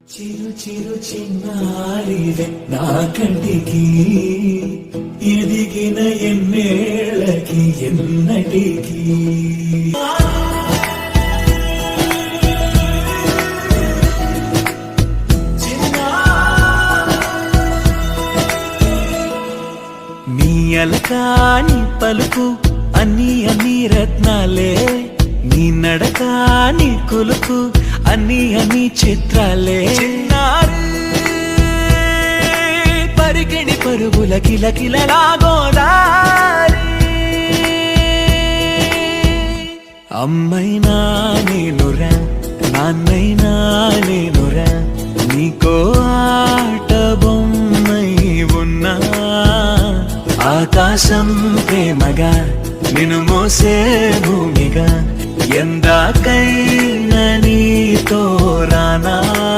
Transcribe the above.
చిరు చిరు చిన్నారివే నా కంటికి ఎదిగిన ఎన్నేళ్ళకి ఎన్నటికి నీ అలకాని పలుకు అన్ని అన్ని రత్నాలే నీ నడక నీ కులుకు అన్ని అన్ని చిత్రాలే చిన్నారు పరిగిణి పరుగుల కిలకిలలా గోదారి అమ్మైనా నేనురా నాన్నైనా నేనురా నీకో ఆట బొమ్మై ఉన్నా ఆకాశం ప్రేమగా నిన్ను మోసే భూమిగా ఎందాకైనా నీతో రానా